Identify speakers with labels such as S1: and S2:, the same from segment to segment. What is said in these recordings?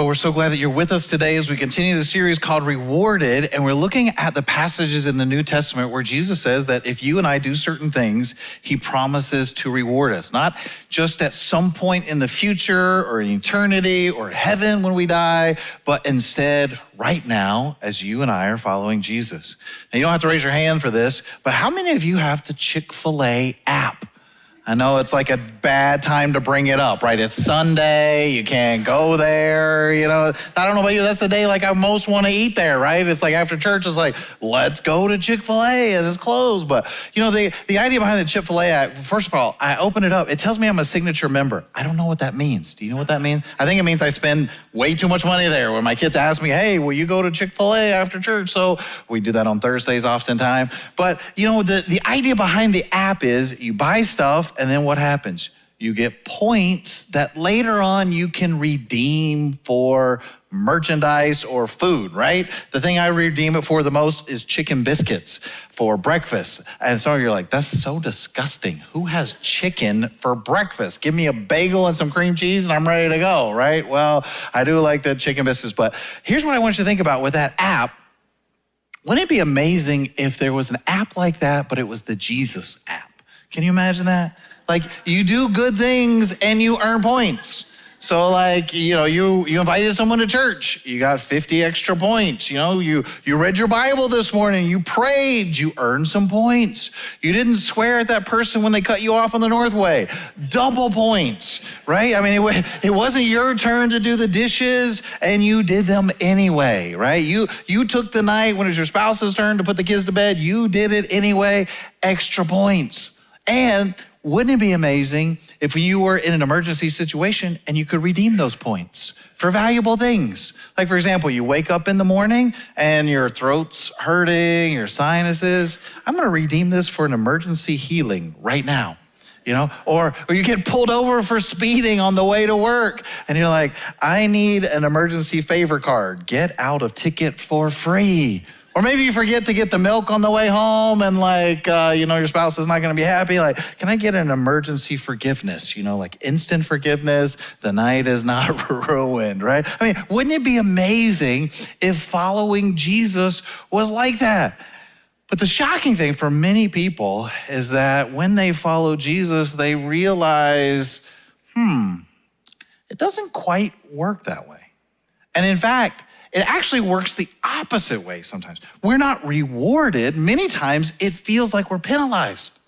S1: We're so glad that you're with us today as we continue the series called Rewarded, and we're looking at the passages in the New Testament where Jesus says that if you and I do certain things, he promises to reward us, not just at some point in the future or in eternity or heaven when we die, but instead right now as you and I are following Jesus. Now, you don't have to raise your hand for this, but how many of you have the Chick-fil-A app? I know it's like a bad time to bring it up, right? It's Sunday, you can't go there, I don't know about you, that's the day like I most want to eat there, right? It's like after church, it's like, let's go to Chick-fil-A and it's closed. But the idea behind the Chick-fil-A app, first of all, I open it up, it tells me I'm a signature member. I don't know what that means. Do you know what that means? I think it means I spend way too much money there. When my kids ask me, hey, will you go to Chick-fil-A after church? So we do that on Thursdays oftentimes. But the idea behind the app is you buy stuff, and then what happens? You get points that later on you can redeem for merchandise or food, right? The thing I redeem it for the most is chicken biscuits for breakfast. And some of you are like, that's so disgusting. Who has chicken for breakfast? Give me a bagel and some cream cheese and I'm ready to go, right? Well, I do like the chicken biscuits, but here's what I want you to think about with that app. Wouldn't it be amazing if there was an app like that, but it was the Jesus app? Can you imagine that? Like, you do good things and you earn points. So like, you invited someone to church, you got 50 extra points. You read your Bible this morning, you prayed, you earned some points. You didn't swear at that person when they cut you off on the Northway, double points, right? I mean, it wasn't your turn to do the dishes and you did them anyway, right? You took the night when it was your spouse's turn to put the kids to bed, you did it anyway, extra points. And wouldn't it be amazing if you were in an emergency situation and you could redeem those points for valuable things? Like, for example, you wake up in the morning and your throat's hurting, your sinuses. I'm gonna redeem this for an emergency healing right now, Or you get pulled over for speeding on the way to work and you're like, I need an emergency favor card. Get out of ticket for free. Or maybe you forget to get the milk on the way home and your spouse is not gonna be happy. Like, can I get an emergency forgiveness? Like instant forgiveness, the night is not ruined, right? I mean, wouldn't it be amazing if following Jesus was like that? But the shocking thing for many people is that when they follow Jesus, they realize, it doesn't quite work that way. And in fact, it actually works the opposite way sometimes. We're not rewarded. Many times it feels like we're penalized,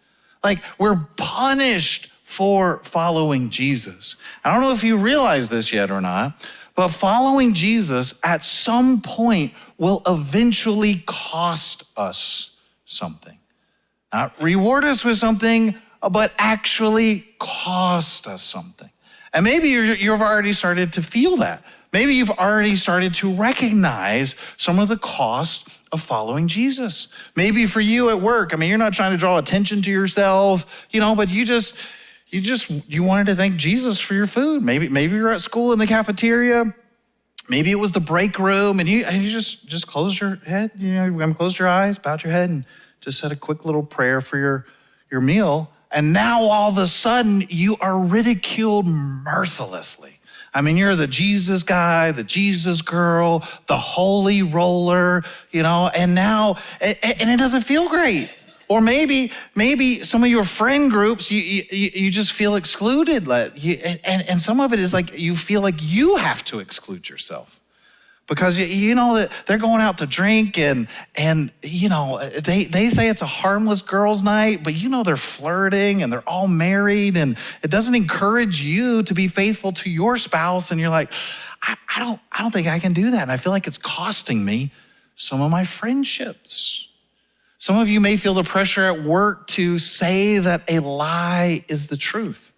S1: like we're punished for following Jesus. I don't know if you realize this yet or not, but following Jesus at some point will eventually cost us something. Not reward us with something, but actually cost us something. And maybe you've already started to feel that. Maybe you've already started to recognize some of the cost of following Jesus. Maybe for you at work, you're not trying to draw attention to yourself, but you wanted to thank Jesus for your food. Maybe you're at school in the cafeteria. Maybe it was the break room and you just closed your head, closed your eyes, bowed your head and just said a quick little prayer for your meal. And now all of a sudden you are ridiculed mercilessly. You're the Jesus guy, the Jesus girl, the holy roller, and now, and it doesn't feel great. Or maybe some of your friend groups, you just feel excluded. And some of it is like you feel like you have to exclude yourself. Because you know that they're going out to drink and they say it's a harmless girls' night, but they're flirting and they're all married and it doesn't encourage you to be faithful to your spouse. And you're like, I don't think I can do that. And I feel like it's costing me some of my friendships. Some of you may feel the pressure at work to say that a lie is the truth.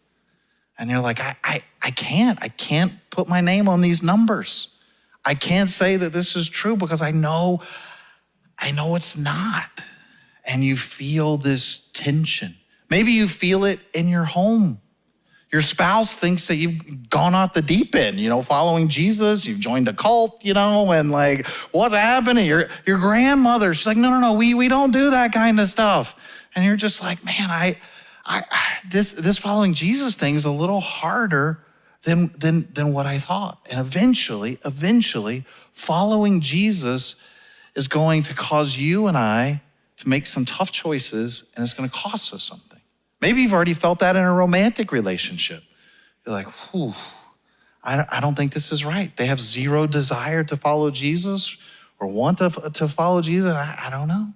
S1: And you're like, I can't put my name on these numbers. I can't say that this is true because I know it's not. And you feel this tension. Maybe you feel it in your home. Your spouse thinks that you've gone off the deep end, following Jesus, you've joined a cult, and like, what's happening? Your grandmother, she's like, no, we don't do that kind of stuff. And you're just like, man, this following Jesus thing is a little harder than what I thought. And eventually, following Jesus is going to cause you and I to make some tough choices, and it's going to cost us something. Maybe you've already felt that in a romantic relationship. You're like, whew, I don't think this is right. They have zero desire to follow Jesus or want to follow Jesus. I don't know.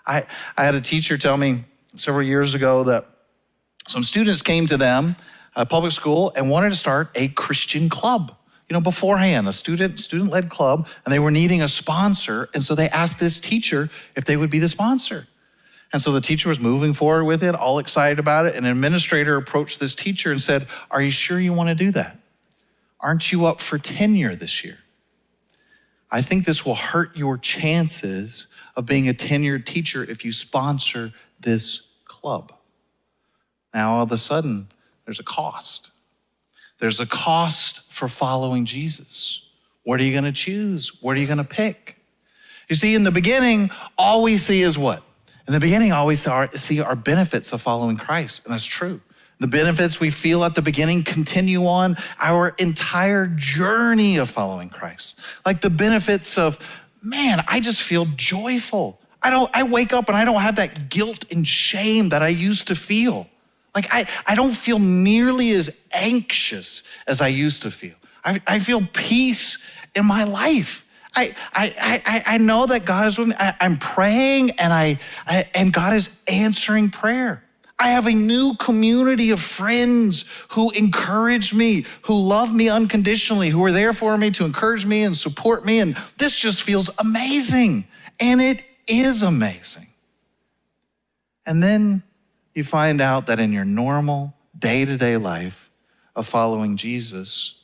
S1: I had a teacher tell me several years ago that some students came to them at public school and wanted to start a Christian club. Beforehand, a student-led club, and they were needing a sponsor. And so they asked this teacher if they would be the sponsor. And so the teacher was moving forward with it, all excited about it. And an administrator approached this teacher and said, "Are you sure you want to do that? Aren't you up for tenure this year? I think this will hurt your chances of being a tenured teacher if you sponsor this club." Now, all of a sudden, there's a cost. There's a cost for following Jesus. What are you going to choose? What are you going to pick? You see, in the beginning, all we see is what? In the beginning, all we see are benefits of following Christ, and that's true. The benefits we feel at the beginning continue on our entire journey of following Christ. Like the benefits of, man, I just feel joyful. I wake up and I don't have that guilt and shame that I used to feel. Like I don't feel nearly as anxious as I used to feel. I feel peace in my life. I know that God is with me. I'm praying and God is answering prayer. I have a new community of friends who encourage me, who love me unconditionally, who are there for me to encourage me and support me. And this just feels amazing. And it is amazing. And then you find out that in your normal day-to-day life of following Jesus,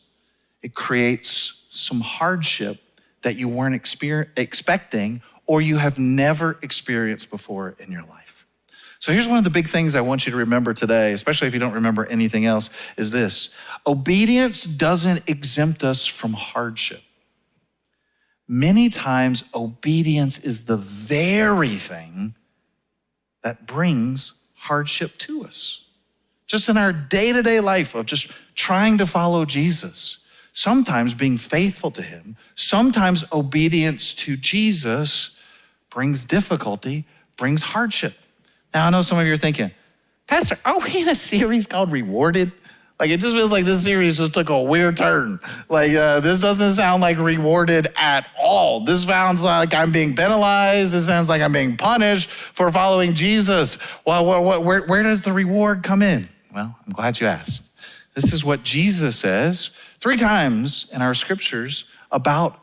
S1: it creates some hardship that you weren't expecting or you have never experienced before in your life. So here's one of the big things I want you to remember today, especially if you don't remember anything else, is this. Obedience doesn't exempt us from hardship. Many times, obedience is the very thing that brings hardship to us. Just in our day-to-day life of just trying to follow Jesus, sometimes being faithful to him, sometimes obedience to Jesus brings difficulty, brings hardship. Now, I know some of you are thinking, Pastor, are we in a series called Rewarded? Like, it just feels like this series just took a weird turn. Like, this doesn't sound like rewarded at all. This sounds like I'm being penalized. This sounds like I'm being punished for following Jesus. Well, where does the reward come in? Well, I'm glad you asked. This is what Jesus says 3 times in our scriptures about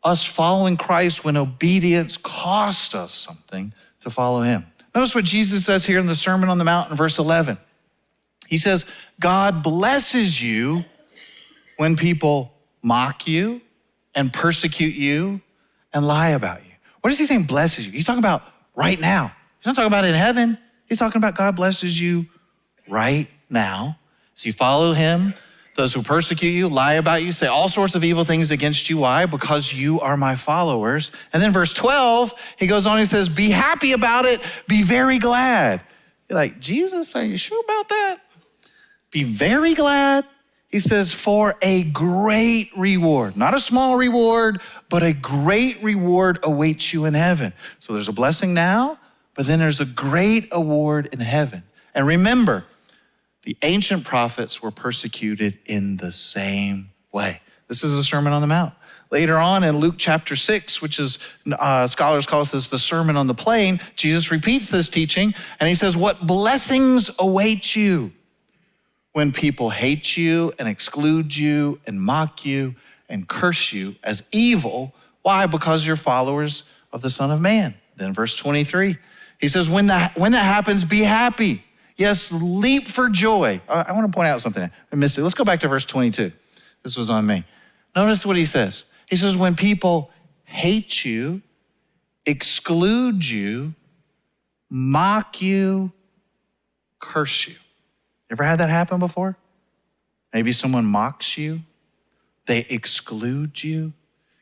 S1: us following Christ when obedience cost us something to follow him. Notice what Jesus says here in the Sermon on the Mount in verse 11. He says, God blesses you when people mock you and persecute you and lie about you. What is he saying blesses you? He's talking about right now. He's not talking about in heaven. He's talking about God blesses you right now. So you follow him. Those who persecute you, lie about you, say all sorts of evil things against you. Why? Because you are my followers. And then verse 12, he goes on, he says, be happy about it. Be very glad. You're like, Jesus, are you sure about that? Be very glad. He says, for a great reward, not a small reward, but a great reward awaits you in heaven. So there's a blessing now, but then there's a great award in heaven. And remember, the ancient prophets were persecuted in the same way. This is the Sermon on the Mount. Later on in Luke chapter 6, which is, scholars call this the Sermon on the Plain, Jesus repeats this teaching and he says, what blessings await you when people hate you and exclude you and mock you and curse you as evil. Why? Because you're followers of the Son of Man. Then verse 23, he says, when that happens, be happy. Yes, leap for joy. I want to point out something. I missed it. Let's go back to verse 22. This was on me. Notice what he says. He says, when people hate you, exclude you, mock you, curse you. Ever had that happen before? Maybe someone mocks you. They exclude you,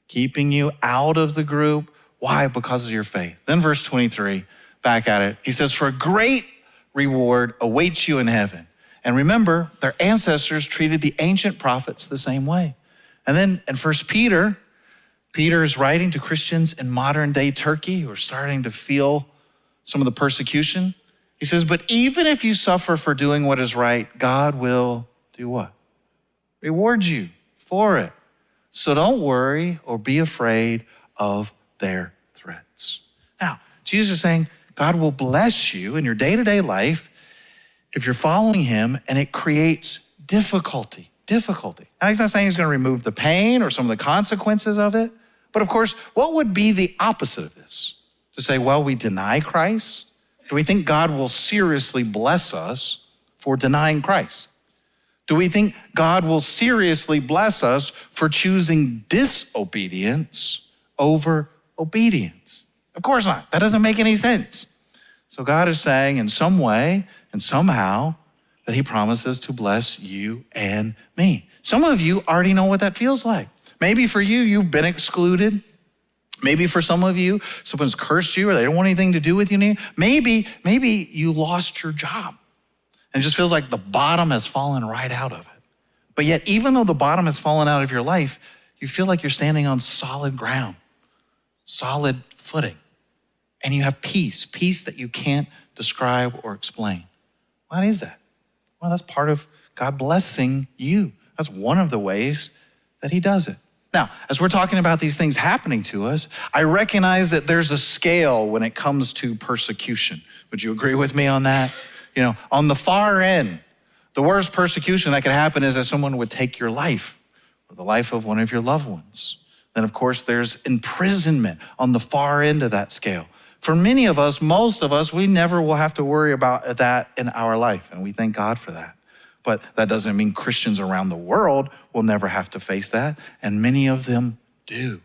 S1: keeping you out of the group. Why? Because of your faith. Then verse 23, back at it. He says, for a great reward awaits you in heaven. And remember, their ancestors treated the ancient prophets the same way. And then in 1 Peter, Peter is writing to Christians in modern day Turkey who are starting to feel some of the persecution. He says, but even if you suffer for doing what is right, God will do what? Reward you for it. So don't worry or be afraid of their threats. Now, Jesus is saying God will bless you in your day-to-day life if you're following him, and it creates difficulty. Now, he's not saying he's going to remove the pain or some of the consequences of it, but of course, what would be the opposite of this? To say, well, we deny Christ? Do we think God will seriously bless us for denying Christ? Do we think God will seriously bless us for choosing disobedience over obedience? Of course not. That doesn't make any sense. So God is saying in some way and somehow that he promises to bless you and me. Some of you already know what that feels like. Maybe for you, you've been excluded. Maybe for some of you, someone's cursed you or they don't want anything to do with you. Maybe you lost your job and it just feels like the bottom has fallen right out of it. But yet, even though the bottom has fallen out of your life, you feel like you're standing on solid ground, solid footing. And you have peace that you can't describe or explain. What is that? Well, that's part of God blessing you. That's one of the ways that he does it. Now, as we're talking about these things happening to us, I recognize that there's a scale when it comes to persecution. Would you agree with me on that? You know, on the far end, the worst persecution that could happen is that someone would take your life or the life of one of your loved ones. Then, of course, there's imprisonment on the far end of that scale. For many of us, most of us, we never will have to worry about that in our life, and we thank God for that. But that doesn't mean Christians around the world will never have to face that, and many of them do.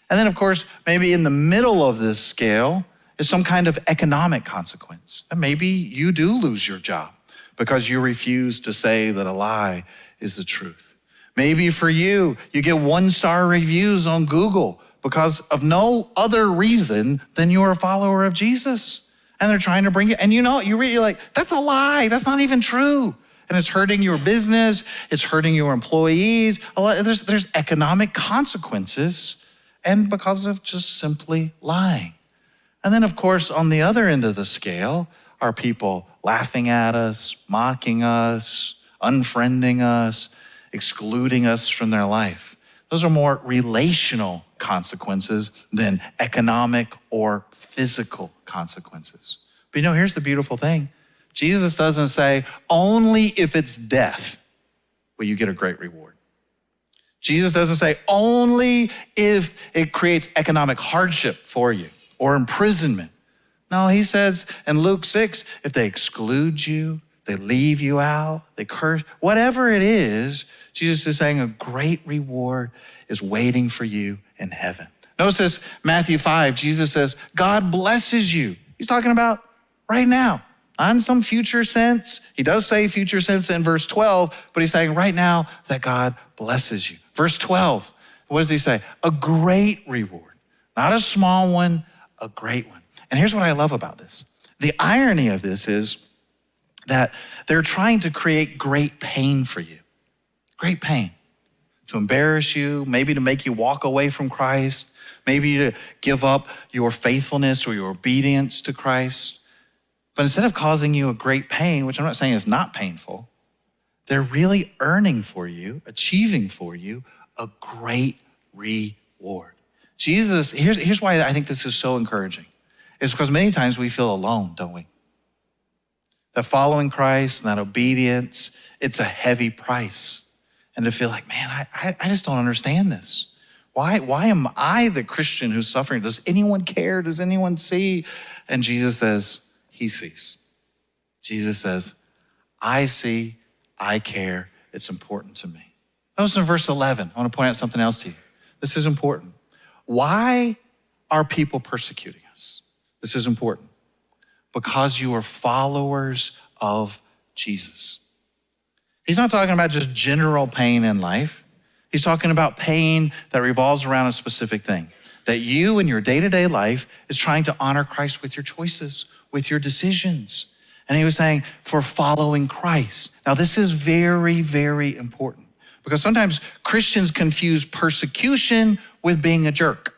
S1: And then, of course, maybe in the middle of this scale is some kind of economic consequence. And maybe you do lose your job because you refuse to say that a lie is the truth. Maybe for you, you get 1-star reviews on Google because of no other reason than you're a follower of Jesus. And they're trying to bring you, and you know, you're like, that's a lie, that's not even true. And it's hurting your business, it's hurting your employees. There's economic consequences, and because of just simply lying. And then, of course, on the other end of the scale are people laughing at us, mocking us, unfriending us, excluding us from their life. Those are more relational consequences than economic or physical consequences. But you know, here's the beautiful thing. Jesus doesn't say, only if it's death will you get a great reward. Jesus doesn't say, only if it creates economic hardship for you or imprisonment. No, he says in Luke 6, if they exclude you, they leave you out, they curse, whatever it is, Jesus is saying a great reward is waiting for you in heaven. Notice this, Matthew 5, Jesus says, God blesses you. He's talking about right now. Not in some future sense. He does say future sense in verse 12, but he's saying right now that God blesses you. Verse 12, what does he say? A great reward, not a small one, a great one. And here's what I love about this. The irony of this is that they're trying to create great pain for you. Great pain. To embarrass you, maybe to make you walk away from Christ, maybe to give up your faithfulness or your obedience to Christ. But instead of causing you a great pain, which I'm not saying is not painful, they're really earning for you, achieving for you, a great reward. Jesus, here's why I think this is so encouraging. It's because many times we feel alone, don't we? That following Christ and that obedience, it's a heavy price. And to feel like, man, I just don't understand this. Why am I the Christian who's suffering? Does anyone care? Does anyone see? And Jesus says, he sees. Jesus says, I see, I care, it's important to me. Notice in verse 11, I want to point out something else to you. This is important. Why are people persecuting us? This is important. Because you are followers of Jesus. He's not talking about just general pain in life. He's talking about pain that revolves around a specific thing. That you in your day-to-day life is trying to honor Christ with your choices, with your decisions. And he was saying, for following Christ. Now, this is very, very important because sometimes Christians confuse persecution with being a jerk.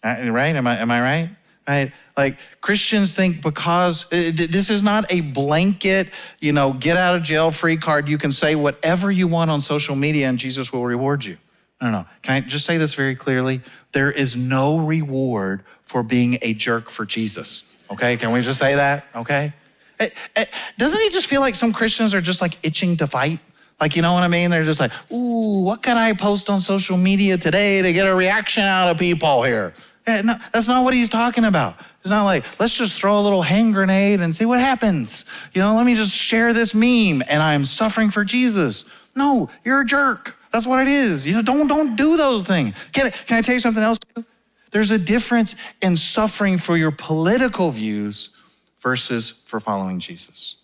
S1: Right? Am I right? Right? Like Christians think because this is not a blanket, get out of jail free card. You can say whatever you want on social media and Jesus will reward you. No. Can I just say this very clearly? There is no reward for being a jerk for Jesus. Okay, can we just say that? Okay. Doesn't it just feel like some Christians are just like itching to fight? Like, you know what I mean? They're just like, ooh, what can I post on social media today to get a reaction out of people here? No, that's not what he's talking about. It's not like, let's just throw a little hand grenade and see what happens. Let me just share this meme and I'm suffering for Jesus. No, you're a jerk. That's what it is. Don't do those things. Can I tell you something else? There's a difference in suffering for your political views versus for following Jesus.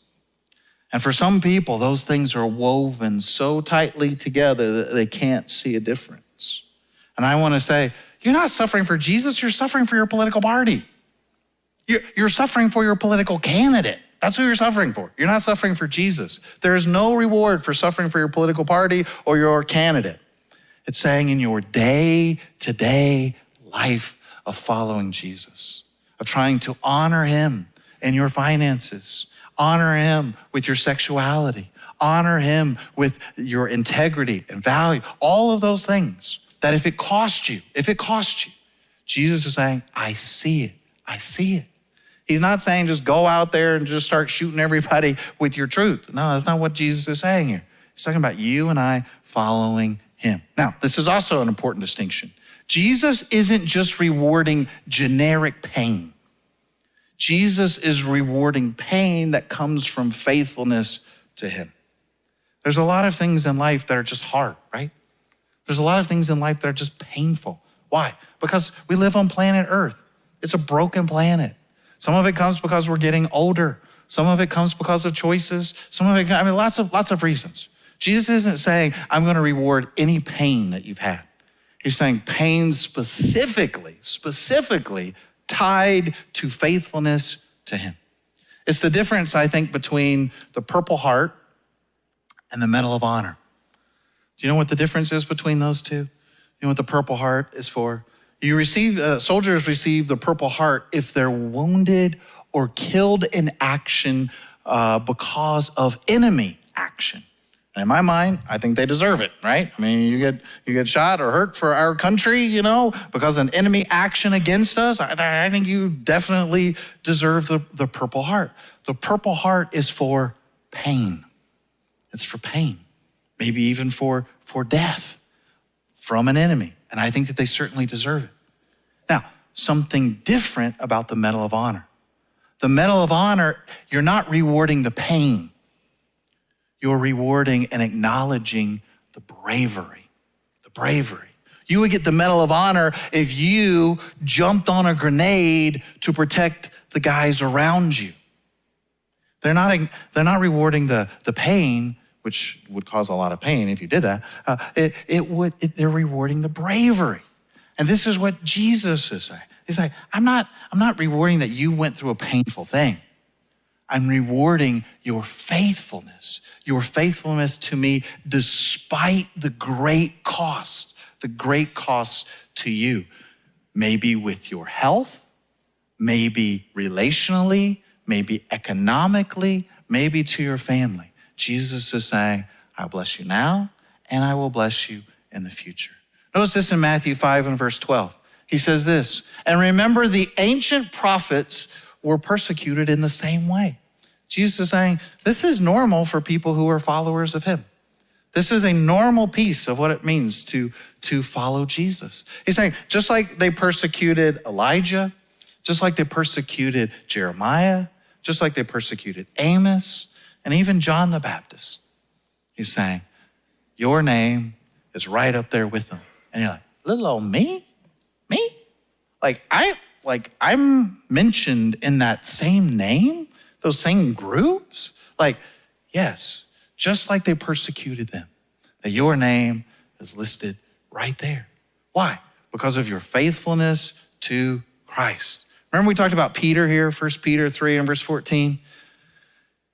S1: And for some people, those things are woven so tightly together that they can't see a difference. And I want to say, you're not suffering for Jesus, you're suffering for your political party. You're suffering for your political candidate. That's who you're suffering for. You're not suffering for Jesus. There is no reward for suffering for your political party or your candidate. It's saying in your day-to-day life of following Jesus, of trying to honor him in your finances, honor him with your sexuality, honor him with your integrity and value, all of those things. That if it costs you, Jesus is saying, I see it. He's not saying just go out there and just start shooting everybody with your truth. No, that's not what Jesus is saying here. He's talking about you and I following him. Now, this is also an important distinction. Jesus isn't just rewarding generic pain. Jesus is rewarding pain that comes from faithfulness to him. There's a lot of things in life that are just hard, right? There's a lot of things in life that are just painful. Why? Because we live on planet Earth. It's a broken planet. Some of it comes because we're getting older. Some of it comes because of choices. Some of it, lots of reasons. Jesus isn't saying, I'm going to reward any pain that you've had. He's saying pain specifically tied to faithfulness to him. It's the difference, I think, between the Purple Heart and the Medal of Honor. Do you know what the difference is between those two? You know what the Purple Heart is for? Soldiers receive the Purple Heart if they're wounded or killed in action because of enemy action. In my mind, I think they deserve it, right? I mean, you get shot or hurt for our country, because of an enemy action against us. I think you definitely deserve the Purple Heart. The Purple Heart is for pain. It's for pain. Maybe even for death from an enemy. And I think that they certainly deserve it. Now, something different about the Medal of Honor. The Medal of Honor, you're not rewarding the pain. You're rewarding and acknowledging the bravery. The bravery. You would get the Medal of Honor if you jumped on a grenade to protect the guys around you. They're not rewarding the pain, which would cause a lot of pain if you did that. They're rewarding the bravery. And this is what Jesus is saying. He's like, I'm not rewarding that you went through a painful thing. I'm rewarding your faithfulness to me despite the great cost to you. Maybe with your health, maybe relationally, maybe economically, maybe to your family. Jesus is saying, I'll bless you now and I will bless you in the future. Notice this in Matthew 5 and verse 12. He says this, and remember the ancient prophets were persecuted in the same way. Jesus is saying, this is normal for people who are followers of him. This is a normal piece of what it means to follow Jesus. He's saying, just like they persecuted Elijah, just like they persecuted Jeremiah, just like they persecuted Amos, and even John the Baptist. He's saying, your name is right up there with them. And you're like, little old me? Me? I'm mentioned in that same name, those same groups? Yes, just like they persecuted them, that your name is listed right there. Why? Because of your faithfulness to Christ. Remember we talked about Peter here, 1 Peter 3 and verse 14?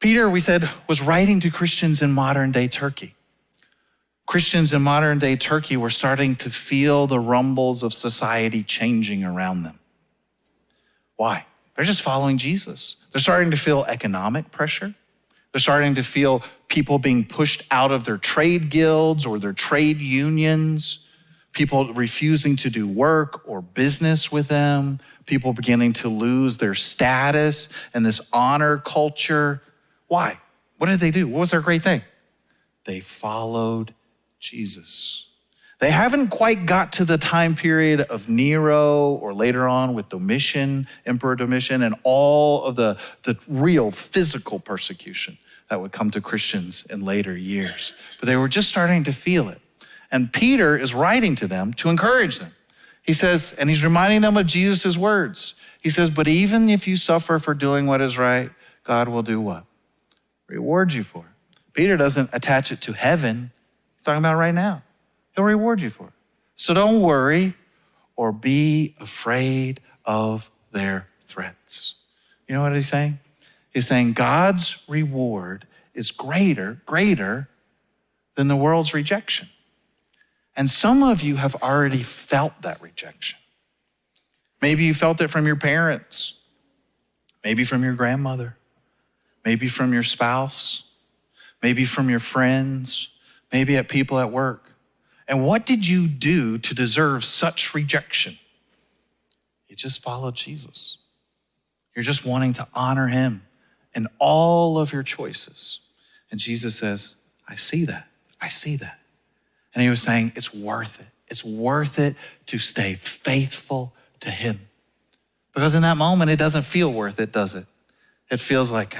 S1: Peter, we said, was writing to Christians in modern day Turkey. Christians in modern day Turkey were starting to feel the rumbles of society changing around them. Why? They're just following Jesus. They're starting to feel economic pressure. They're starting to feel people being pushed out of their trade guilds or their trade unions, people refusing to do work or business with them, people beginning to lose their status and this honor culture. Why? What did they do? What was their great thing? They followed Jesus. They haven't quite got to the time period of Nero or later on with Domitian, Emperor Domitian, and all of the real physical persecution that would come to Christians in later years. But they were just starting to feel it. And Peter is writing to them to encourage them. He says, and he's reminding them of Jesus' words. He says, but even if you suffer for doing what is right, God will do what? Reward you for it. Peter doesn't attach it to heaven. He's talking about right now. He'll reward you for it. So don't worry or be afraid of their threats. You know what he's saying? He's saying God's reward is greater than the world's rejection. And some of you have already felt that rejection. Maybe you felt it from your parents, maybe from your grandmother, maybe from your spouse, maybe from your friends, maybe at people at work. And what did you do to deserve such rejection? You just followed Jesus. You're just wanting to honor him in all of your choices. And Jesus says, I see that. I see that. And he was saying, it's worth it. It's worth it to stay faithful to him. Because in that moment, it doesn't feel worth it, does it? It feels like,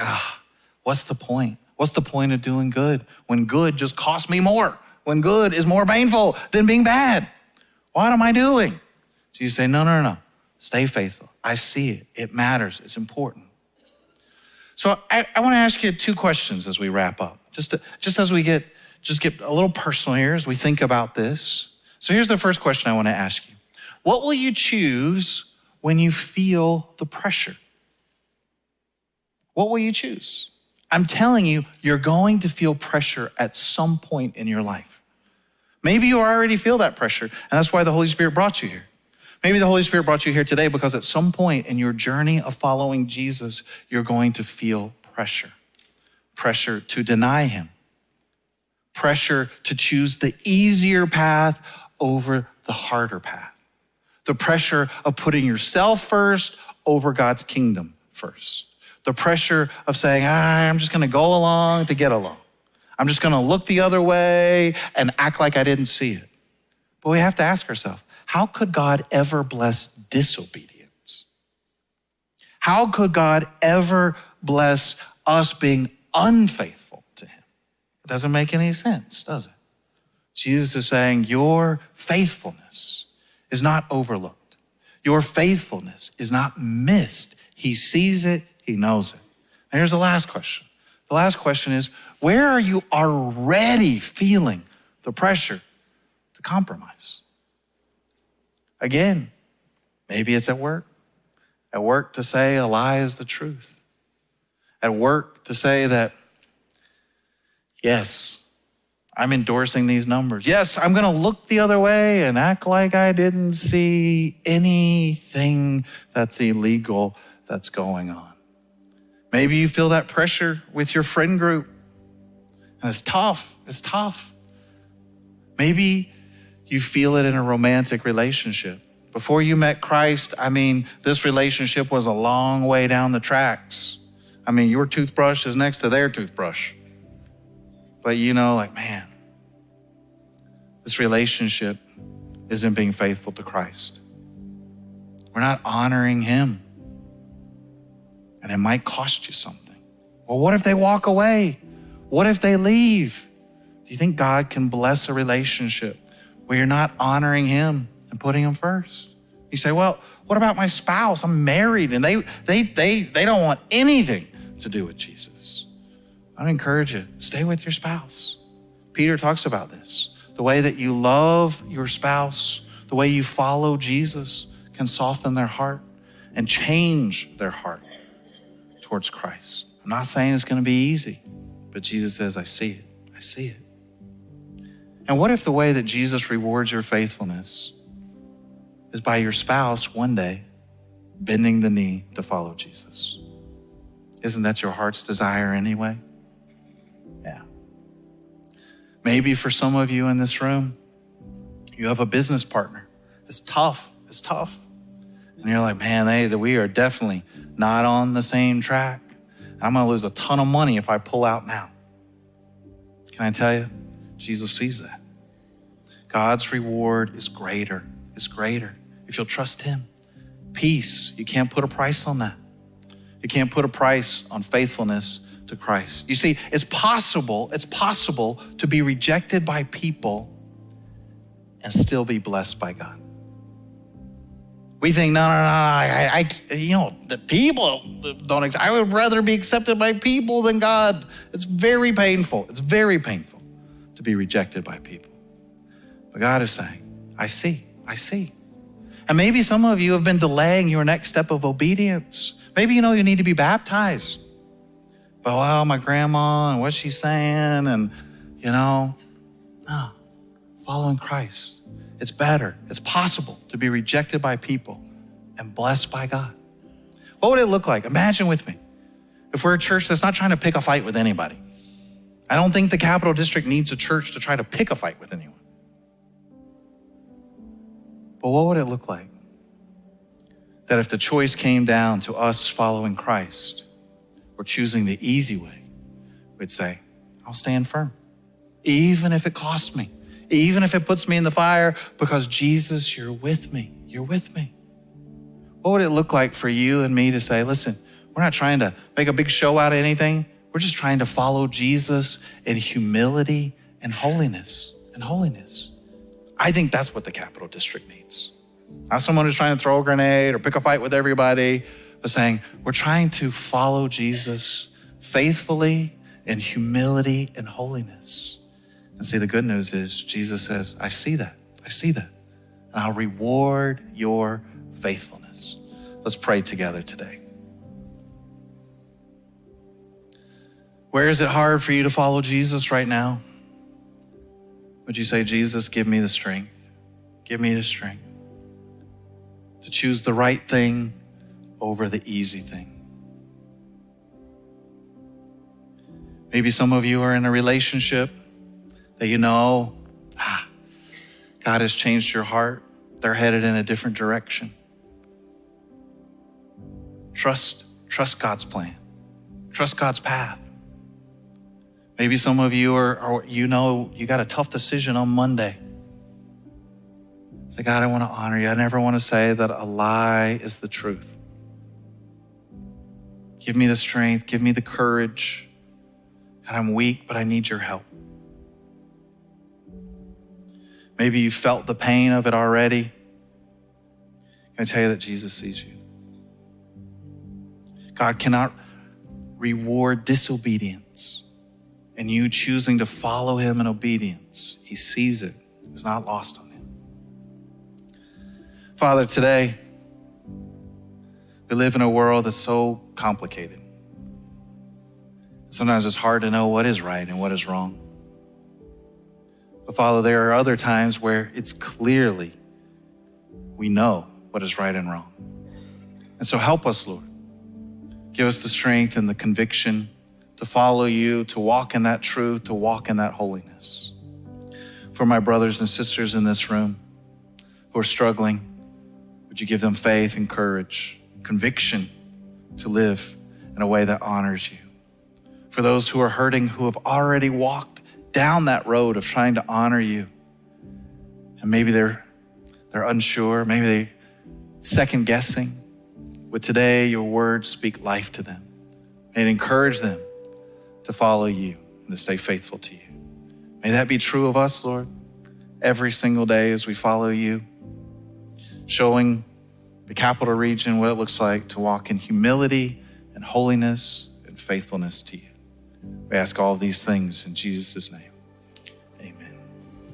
S1: what's the point? What's the point of doing good when good just costs me more? When good is more painful than being bad? What am I doing? So you say, no. Stay faithful. I see it. It matters. It's important. So I want to ask you two questions as we wrap up. Just as we get a little personal here as we think about this. So here's the first question I want to ask you. What will you choose when you feel the pressure? What will you choose? I'm telling you, you're going to feel pressure at some point in your life. Maybe you already feel that pressure, and that's why the Holy Spirit brought you here. Maybe the Holy Spirit brought you here today because at some point in your journey of following Jesus, you're going to feel pressure. Pressure to deny him. Pressure to choose the easier path over the harder path. The pressure of putting yourself first over God's kingdom first. The pressure of saying, I'm just gonna go along to get along. I'm just gonna look the other way and act like I didn't see it. But we have to ask ourselves, how could God ever bless disobedience? How could God ever bless us being unfaithful to him? It doesn't make any sense, does it? Jesus is saying your faithfulness is not overlooked. Your faithfulness is not missed. He sees it, he knows it. And here's the last question. The last question is, where are you already feeling the pressure to compromise? Again, maybe it's at work. At work to say a lie is the truth. At work to say that, yes, I'm endorsing these numbers. Yes, I'm gonna look the other way and act like I didn't see anything that's illegal that's going on. Maybe you feel that pressure with your friend group, and it's tough. Maybe you feel it in a romantic relationship. Before you met Christ, this relationship was a long way down the tracks. Your toothbrush is next to their toothbrush. But man, this relationship isn't being faithful to Christ. We're not honoring him. And it might cost you something. Well, what if they walk away? What if they leave? Do you think God can bless a relationship where you're not honoring him and putting him first? You say, well, what about my spouse? I'm married and they don't want anything to do with Jesus. I encourage you, stay with your spouse. Peter talks about this. The way that you love your spouse, the way you follow Jesus can soften their heart and change their heart towards Christ. I'm not saying it's going to be easy, but Jesus says, I see it. I see it. And what if the way that Jesus rewards your faithfulness is by your spouse one day bending the knee to follow Jesus? Isn't that your heart's desire anyway? Yeah. Maybe for some of you in this room, you have a business partner. It's tough. It's tough. And you're like, man, we are definitely not on the same track. I'm going to lose a ton of money if I pull out now. Can I tell you? Jesus sees that. God's reward is greater. It's greater if you'll trust him. Peace, you can't put a price on that. You can't put a price on faithfulness to Christ. You see, it's possible to be rejected by people and still be blessed by God. We think, no, the people don't, I would rather be accepted by people than God. It's very painful. It's very painful to be rejected by people. But God is saying, I see. And maybe some of you have been delaying your next step of obedience. Maybe you need to be baptized. But well, my grandma and what she's saying and, no, following Christ. It's better. It's possible to be rejected by people and blessed by God. What would it look like? Imagine with me if we're a church that's not trying to pick a fight with anybody. I don't think the Capital District needs a church to try to pick a fight with anyone. But what would it look like that if the choice came down to us following Christ or choosing the easy way, we'd say, I'll stand firm, even if it costs me. Even if it puts me in the fire, because Jesus, you're with me. You're with me. What would it look like for you and me to say, listen, we're not trying to make a big show out of anything. We're just trying to follow Jesus in humility and holiness. I think that's what the Capital District needs. Not someone who's trying to throw a grenade or pick a fight with everybody, but saying, we're trying to follow Jesus faithfully in humility and holiness. And see, the good news is Jesus says, I see that. And I'll reward your faithfulness. Let's pray together today. Where is it hard for you to follow Jesus right now? Would you say, Jesus, give me the strength. Give me the strength to choose the right thing over the easy thing. Maybe some of you are in a relationship that God has changed your heart. They're headed in a different direction. Trust God's plan. Trust God's path. Maybe some of you you got a tough decision on Monday. Say, God, I want to honor you. I never want to say that a lie is the truth. Give me the strength. Give me the courage. And I'm weak, but I need your help. Maybe you felt the pain of it already. Can I tell you that Jesus sees you? God cannot reward disobedience and you choosing to follow him in obedience. He sees it. It's not lost on him. Father, today, we live in a world that's so complicated. Sometimes it's hard to know what is right and what is wrong. But Father, there are other times where it's clearly we know what is right and wrong. And so help us, Lord. Give us the strength and the conviction to follow you, to walk in that truth, to walk in that holiness. For my brothers and sisters in this room who are struggling, would you give them faith and courage, conviction to live in a way that honors you? For those who are hurting, who have already walked down that road of trying to honor you, and maybe they're unsure, maybe they're second guessing, would today your words speak life to them and encourage them to follow you and to stay faithful to you. May that be true of us, Lord, every single day as we follow you, showing the Capital Region what it looks like to walk in humility and holiness and faithfulness to you. We ask all of these things in Jesus' name.